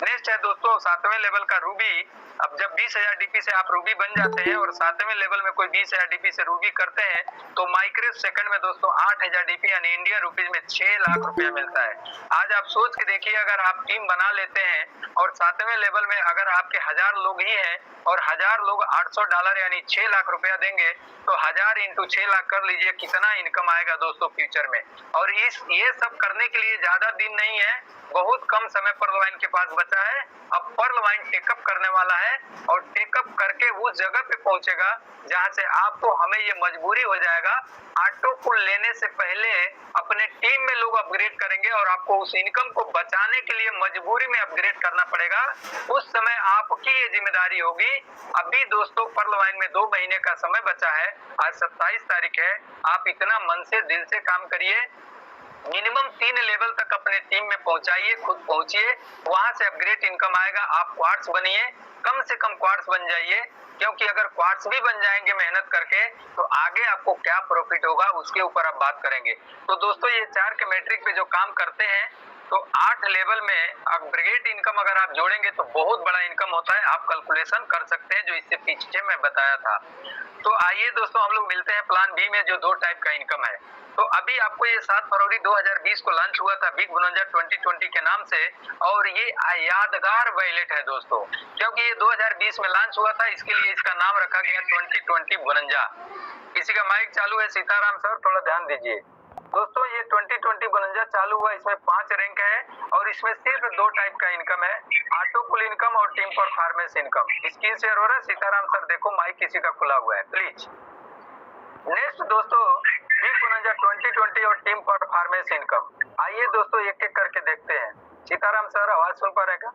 नेक्स्ट है दोस्तों 7वें लेवल का रूबी। अब जब 20,000 डीपी से आप रूबी बन जाते हैं और 7वें लेवल में कोई 20,000 डीपी से रूबी करते हैं तो माइक्रो सेकंड में दोस्तों 8000 डीपी यानी इंडियन रुपीज में 6 लाख रुपया मिलता है। आज आप सोच के देखिए, अगर आप टीम बना लेते हैं और 7वें लेवल में अगर आपके 1000 लोग ही हैं और 1000 लोग $800 यानी 6 लाख रुपया देंगे तो 1000 इंटू 6 लाख कर लीजिए कितना इनकम आएगा दोस्तों फ्यूचर में। और ये सब करने के लिए ज्यादा दिन नहीं है, बहुत कम समय पर्ल वाइन के पास बचा है। अब पर्ल वाइन टेकअप करने वाला है और टेकअप करके उस जगह पे पहुंचेगा जहां से आपको हमें ये मजबूरी हो जाएगा ऑटो पुल लेने से पहले अपने टीम में लोग अपग्रेड करेंगे और आपको उस इनकम को बचाने के लिए मजबूरी में अपग्रेड करना पड़ेगा। उस समय आपकी ये जिम्मेदारी होगी। अभी दोस्तों पर्ल वाइन में 2 महीने का समय बचा है, आज 27 तारीख है। आप इतना मन से दिल से काम करिए, मिनिमम 3 लेवल तक अपने टीम में पहुंचाइए, खुद पहुंचिए, वहां से अपग्रेड इनकम आएगा। आप क्वार्ट्स बनिए, कम से कम क्वार्ट्स बन जाइए, क्योंकि अगर क्वार्ट्स भी बन जाएंगे मेहनत करके तो आगे आपको क्या प्रॉफिट होगा उसके ऊपर आप बात करेंगे। तो दोस्तों ये 4 के मैट्रिक पे जो काम करते हैं तो 8 लेवल में अपग्रेड इनकम अगर आप जोड़ेंगे तो बहुत बड़ा इनकम होता है। आप कैलकुलेशन कर सकते हैं जो इससे पीछे मैं बताया था। तो आइए दोस्तों हम लोग मिलते हैं प्लान बी में जो 2 टाइप का इनकम है। तो अभी आपको ये 7 फरवरी 2020 को लॉन्च हुआ था बिग बोनंजा 2020 के नाम से और ये यादगार वैलेट है दोस्तों, क्योंकि ये 2020 में लॉन्च हुआ था, इसके लिए इसका नाम रखा गया 2020 बोनंजा। किसी का माइक चालू है? सीताराम सर थोड़ा ध्यान दीजिए। दोस्तों ये 2020 बोनंजा चालू हुआ, इसमें 5 रैंक है और इसमें सिर्फ 2 टाइप का इनकम है, ऑटो पुल इनकम और team performance income. Screen share हो रहा है? सीताराम सर देखो माइक किसी का खुला हुआ है प्लीज। नेक्स्ट दोस्तों बिग बोनंजा 2020 और टीम परफॉर्मेंस इनकम। आइए दोस्तों एक एक करके देखते हैं। सीताराम सर आवाज सुन पा रहे हैं क्या?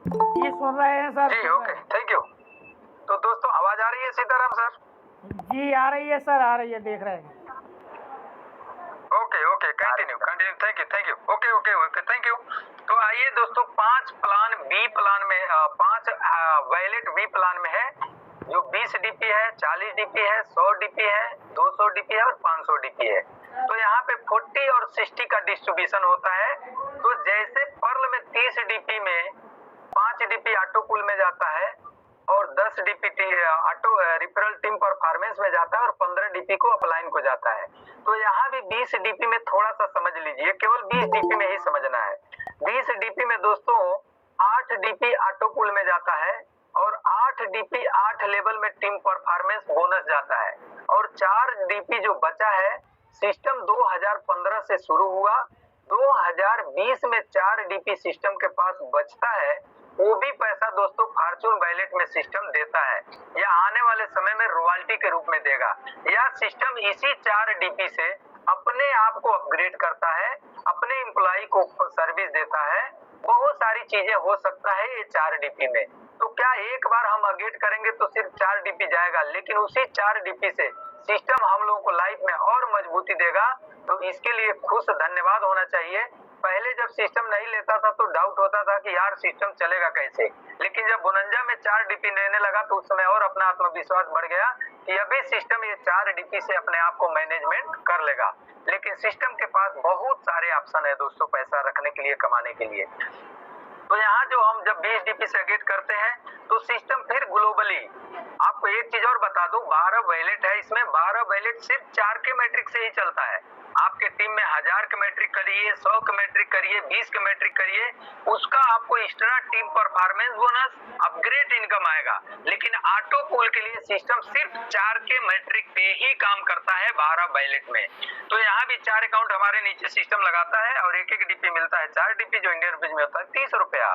जी सुन रहे हैं सर। जी ओके थैंक यू। तो दोस्तों आवाज आ रही है सीताराम सर? जी आ रही है सर, आ रही है, देख रहे हैं। Okay continue thank you okay thank you. तो आइए ये दोस्तों 5 प्लान बी प्लान में 5 वैलेट बी प्लान में है, जो 20 डीपी है, 40 डीपी है, 100 डीपी है, 200 डीपी है और 500 डीपी है। तो यहाँ पे 40 और 60 का डिस्ट्रीब्यूशन होता है। तो जैसे पर्ल में 30 डीपी में 5 डीपी ऑटो कूल में जाता है और 10 DP auto referral team performance में जाता है और 15 डीपी को अपलाइन को जाता है। तो यहाँ भी 20 डीपी में थोड़ा सा समझ लीजिए, केवल 20 डीपी में ही समझना है। 20 डीपी में दोस्तों 8 डीपी ऑटो कूल में जाता है और 8 डीपी 8 लेवल में टीम परफॉर्मेंस बोनस जाता है और 4 डीपी जो बचा है, सिस्टम 2015 से शुरू हुआ, 2020 में 4 डीपी सिस्टम के पास बचता है। वो भी पैसा दोस्तों फॉर्चून वैलेट में सिस्टम देता है या आने वाले समय में रॉयल्टी के रूप में देगा, या सिस्टम इसी 4 डीपी से अपने आप को अपग्रेड करता है, अपने एम्प्लॉय को सर्विस देता है। बहुत सारी चीजें हो सकता है ये 4 डीपी में। तो क्या एक बार हम अपग्रेड करेंगे तो सिर्फ 4 डीपी जाएगा, लेकिन उसी 4 डीपी से सिस्टम हम लोगों को लाइफ में और मजबूती देगा। तो इसके लिए खुश धन्यवाद होना चाहिए। पहले जब सिस्टम नहीं लेता था तो डाउट होता था कि यार सिस्टम चलेगा कैसे, लेकिन जब बोनंजा में 4 डीपी लेने लगा तो उस समय और अपना आत्मविश्वास बढ़ गया कि अभी सिस्टम ये 4 डीपी से अपने आप को मैनेजमेंट कर लेगा। लेकिन सिस्टम के पास बहुत सारे ऑप्शन है दोस्तों पैसा रखने के लिए, कमाने के लिए। तो यहाँ जो हम जब 20 डीपी से अपग्रेड करते हैं तो सिस्टम फिर ग्लोबली, आपको एक चीज और बता दूं, 12 वैलेट है, इसमें 12 वैलेट सिर्फ 4 के मैट्रिक से ही चलता है। आपके टीम में 1000 के मैट्रिक करिए, 100 के मैट्रिक करिए, 20 के मैट्रिक करिए, उसका आपको extra team performance bonus upgrade income आएगा। लेकिन ऑटो पूल के लिए सिस्टम सिर्फ 4 के मैट्रिक पे ही काम करता है 12 वैलेट में। तो यहाँ भी 4 अकाउंट हमारे नीचे सिस्टम लगाता है और एक एक डीपी मिलता है। 4 डीपी जो इंडियन रुपीज में होता है 30 रुपया,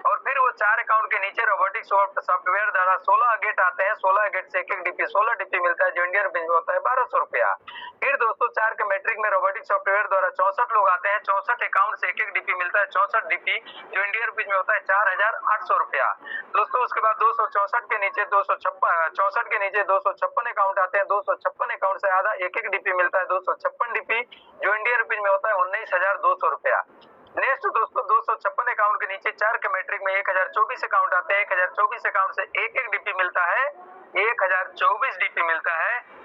और फिर वो 4 अकाउंट के नीचे रोबोटिक सॉफ्टवेयर द्वारा 16 गेट आते हैं। 16 गेट से एक एक डीपी 16 डीपी मिलता है, जो इंडियन रुपीज में होता है 1200 रुपया। फिर दोस्तों 4 के मैट्रिक में रोबोटिक सॉफ्टवेयर द्वारा 64 लोग आते हैं, 64 अकाउंट से एक एक डीपी मिलता है, 64 डीपी जो इंडियन रुपीज में होता है 4800 रुपया। दोस्तों उसके बाद 264 के नीचे 264 के नीचे 256 अकाउंट आते हैं, 256 अकाउंट से आधा एक एक डीपी मिलता है, 256 डीपी जो इंडियन रुपीज में होता है 19200 रुपया। नेक्स्ट दोस्तों 256 अकाउंट के नीचे 4 के मैट्रिक में 1024 अकाउंट आते हैं, 1024 अकाउंट से एक एक डीपी मिलता है, 1024 डीपी मिलता है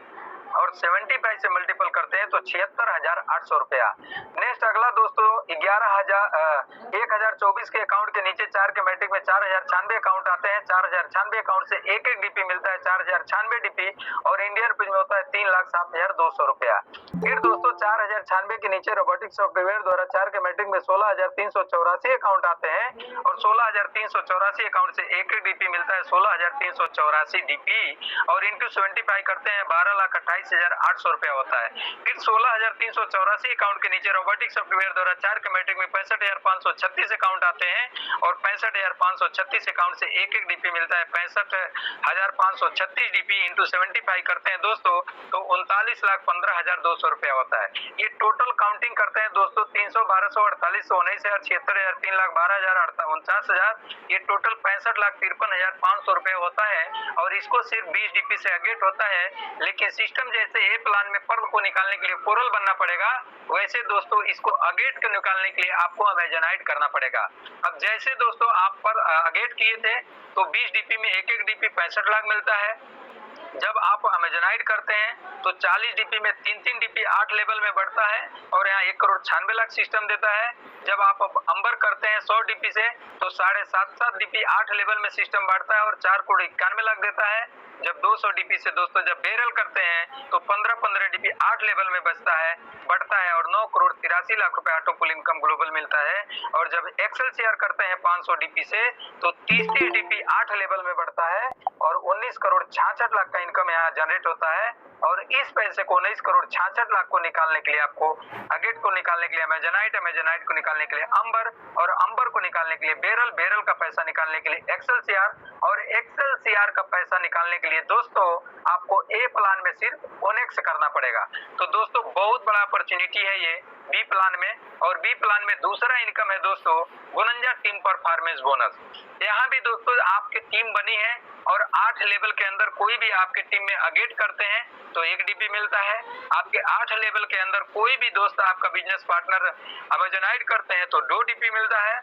और 75 से मल्टीपल करते हैं तो 76,800 रुपया। नेक्स्ट अगला दोस्तों 1024 के अकाउंट के नीचे 4 के मैट्रिक में 4096 अकाउंट आते हैं, 4096 अकाउंट से एक एक डीपी मिलता है, 4096 डीपी और इंडियन रुपीज में होता है 3,07,200 रुपया। फिर दोस्तों 4096 के नीचे रोबोटिक सॉफ्टवेयर द्वारा 4 के मैट्रिक में 16,384 अकाउंट आते हैं और 16,384 अकाउंट से एक एक डीपी मिलता है 16,384 डीपी और इंटू 75 करते हैं 12,28,800 रुपया होता है। फिर 16,384 अकाउंट के नीचे रोबोटिक सॉफ्टवेयर द्वारा 4 के मैट्रिक में 65,536 अकाउंट आते हैं और 65,536 अकाउंट से एक एक डीपी मिलता है 65,536 डीपी इंटू 75 करते हैं दोस्तों तो 39,15,200 रुपया होता है। ये टोटल काउंटिंग करते हैं दोस्तों 300, 1200, 4800, 19,000, 76,000, 3,12,000, 49,000, ये टोटल 65,53,500 रुपए होता है और इसको सिर्फ 20 डीपी से अपग्रेड होता है। लेकिन सिस्टम जैसे ए प्लान में पर्ल को निकालने के लिए पोरल बनना पड़ेगा, वैसे दोस्तों इसको अपग्रेड को निकालने के लिए आपको अमेजनाइट करना पड़ेगा। अब जैसे दोस्तों आप पर अपग्रेड किए थे तो 20 डीपी में एक एक डीपी 65 लाख मिलता है। जब आप अमेजनाइट करते हैं तो 40 डीपी में 3 डीपी 8 लेवल में बढ़ता है और यहाँ 1,96,00,000 सिस्टम देता है। जब आप अंबर करते हैं 100 डीपी से तो 7.5 डीपी 8 लेवल में सिस्टम बढ़ता है और 4,91,00,000 देता है। जब 200 डीपी से दोस्तों जब बेरल करते हैं तो 15 डीपी 8 लेवल में बढ़ता है और 9,83,00,000 रुपए ऑटो पुल इनकम ग्लोबल मिलता है। और जब एक्सेल शेयर करते हैं 500 डीपी से तो 30 डीपी 8 लेवल में बढ़ता है और 19,66,00,000 का इनकम यहाँ जनरेट होता है। और इस पैसे को 19,66,00,000 को निकालने के लिए आपको अगेट को निकालने के लिए अमेजनाइट को निकालने के लिए अंबर और अंबर को निकालने के लिए बेरल का पैसा निकालने के लिए एक्सेल सीआर और एक्सेल सीआर का पैसा निकालने के लिए दोस्तों आपको ए प्लान में सिर्फ ओनेक्स करना पड़ेगा। तो दोस्तों बहुत बड़ा अपॉर्चुनिटी है ये बी प्लान में। और बी प्लान में दूसरा इनकम है दोस्तों बोनंजा टीम परफॉर्मेंस बोनस। यहाँ भी दोस्तों आपकी टीम बनी है और 8 लेवल के अंदर कोई भी आपके टीम में अपग्रेड करते हैं तो 1 डीपी मिलता है। आपके 8 लेवल के अंदर कोई भी दोस्त आपका बिजनेस पार्टनर अमेजनाइट करते हैं तो 2 डीपी मिलता है।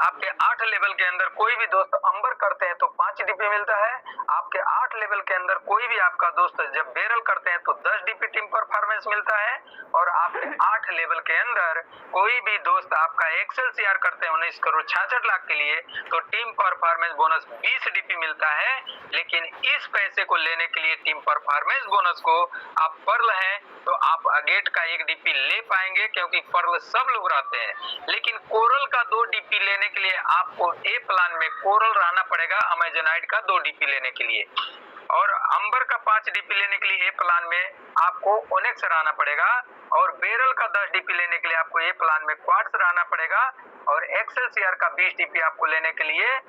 आपके 8 लेवल के अंदर कोई भी दोस्त अंबर करते हैं तो 5 डीपी मिलता है। आपके 8 लेवल के अंदर कोई भी आपका दोस्त जब बैरल करते हैं तो 10 डीपी टीम परफॉर्मेंस मिलता है। और आपके 8 लेवल के अंदर कोई भी दोस्त आपका एक्सेल सीआर करते हैं 19 करोड़ 66 लाख के लिए तो टीम परफॉर्मेंस बोनस 20 डीपी मिलता है। लेकिन इस पैसे को लेने के लिए टीम परफॉर्मेंस बोनस को आप पर्ल हैं तो आप अगेट का 1 डीपी ले पाएंगे क्योंकि पर्ल सब लोग रहते हैं। लेकिन कोरल का 2 डीपी लेने के लिए आपको ए प्लान में कोरल रहना पड़ेगा अमेजोनाइट का 2 डीपी लेने के लिए। और अंबर का 5 डीपी लेने के लिए ए प्लान में आपको ओनेक्स रहना पड़ेगा। और बेरल का 10 डीपी लेने के लिए आपको ए प्लान में क्वार्ट्स रहना पड़ेगा। और एक्सेल सीआर का 20 डीपी आपको लेने के लिए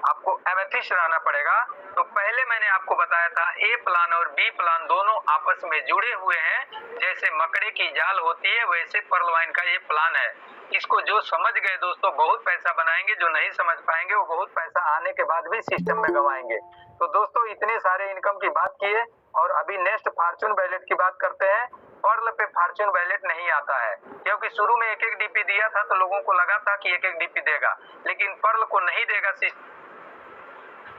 आपको एमेथिस्ट रहना पड़ेगा। तो पहले मैंने आपको बताया था ए प्लान और बी प्लान दोनों आपस में जुड़े हुए हैं। जैसे मकड़े की जाल होती है वैसे पर्ल वाइन का ये प्लान है। इसको जो समझ गए दोस्तों बहुत पैसा बनाएंगे, जो नहीं समझ पाएंगे वो बहुत पैसा आने के बाद भी सिस्टम में गंवाएंगे। तो दोस्तों इतने सारे इनकम की बात की है और अभी नेक्स्ट फॉर्चून वैलेट की बात करते हैं। पर्ल पे फॉर्चून वैलेट नहीं आता है क्योंकि शुरू में 1-1 डीपी दिया था तो लोगों को लगा था कि 1-1 डीपी देगा, लेकिन पर्ल को नहीं देगा।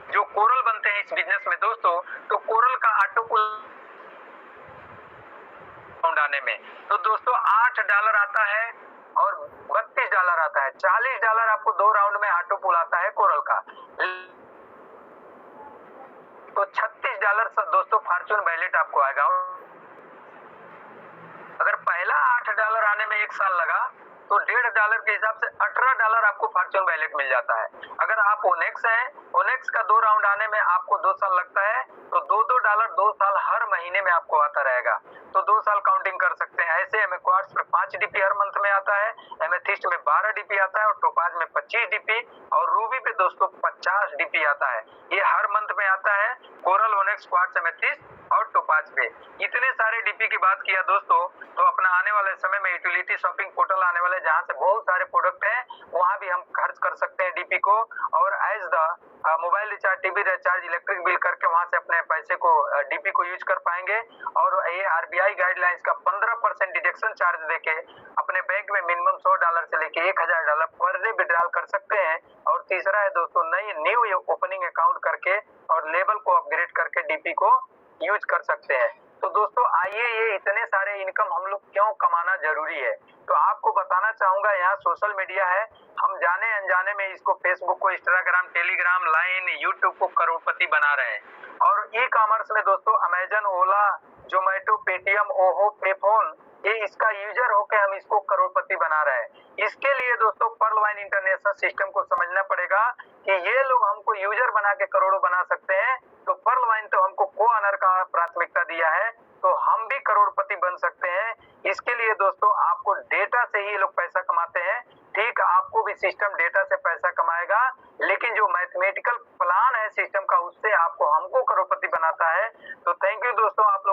जो कोरल बनते हैं इस बिजनेस में दोस्तों, तो कोरल का ऑटो पुल आने में तो दोस्तों $8 आता है और $32 आता है। $40 आपको 2 राउंड में ऑटो पुल आता है कोरल का। तो $36 दोस्तों फॉर्चून वैलेट आपको आएगा। अगर पहला $8 आने में 1 साल लगा तो $1.5 के हिसाब से $18 आपको फॉर्चून वैलेट मिल जाता है। अगर आप ओनेक्स हैं, ओनेक्स का 2 राउंड आने में आपको 2 साल लगता है तो $2 2 साल हर महीने में आपको आता रहेगा। तो 2 साल काउंटिंग कर सकते हैं। ऐसे हमें क्वार्ट्स में 5 डीपी हर मंथ में आता है, एमेथिस्ट में 12 डीपी आता है और टोपाज में 25 डीपी और रूबी पे दोस्तों 50 डीपी आता है। ये हर मंथ में आता है कोरल, ओनेक्स, क्वार्ट्स, एमेथिस्ट और टोपाज पे। इतने सारे डीपी की बात किया दोस्तों, तो अपना आने वाले समय में यूटिलिटी शॉपिंग पोर्टल आने वाले जहां से बहुत सारे प्रोडक्ट हैं वहां भी हम खर्च कर सकते हैं डीपी को। और as the mobile recharge, TV recharge, electric bill करके वहां से अपने पैसे को डीपी को यूज कर पाएंगे। और ये आरबीआई गाइडलाइंस का 15% डिडक्शन चार्ज देके अपने बैंक में मिनिमम $100 से लेके $1000 पर डे विड्रॉल कर सकते हैं। और तीसरा है दोस्तों न्यू ओपनिंग अकाउंट करके और लेवल को अपग्रेड करके डीपी को यूज कर सकते हैं। तो दोस्तों आइए ये इतने सारे इनकम हम लोग क्यों कमाना जरूरी है, तो आपको बताना चाहूंगा यहाँ सोशल मीडिया है, हम जाने अनजाने में इसको फेसबुक को, इंस्टाग्राम, टेलीग्राम, लाइन, यूट्यूब को करोड़पति बना रहे हैं। और ई कॉमर्स में दोस्तों अमेजन, ओला, जोमेटो, पेटीएम, ओहो, पेफोन, ये इसका यूजर होके हम इसको करोड़पति बना रहे हैं। इसके लिए दोस्तों पर्ल वाइन इंटरनेशनल सिस्टम को समझना पड़ेगा कि ये लोग हमको यूजर बना के करोड़ों बना सकते हैं, तो पर्ल वाइन तो हमको को-ऑनर का प्राथमिकता दिया है, तो हम भी करोड़पति बन सकते हैं। इसके लिए दोस्तों आपको डेटा से ही ये लोग पैसा कमाते हैं। ठीक, आपको भी सिस्टम डेटा से पैसा कमाएगा, लेकिन जो मैथमेटिकल प्लान है सिस्टम का उससे आपको हमको करोड़पति बनाता है। तो थैंक यू दोस्तों,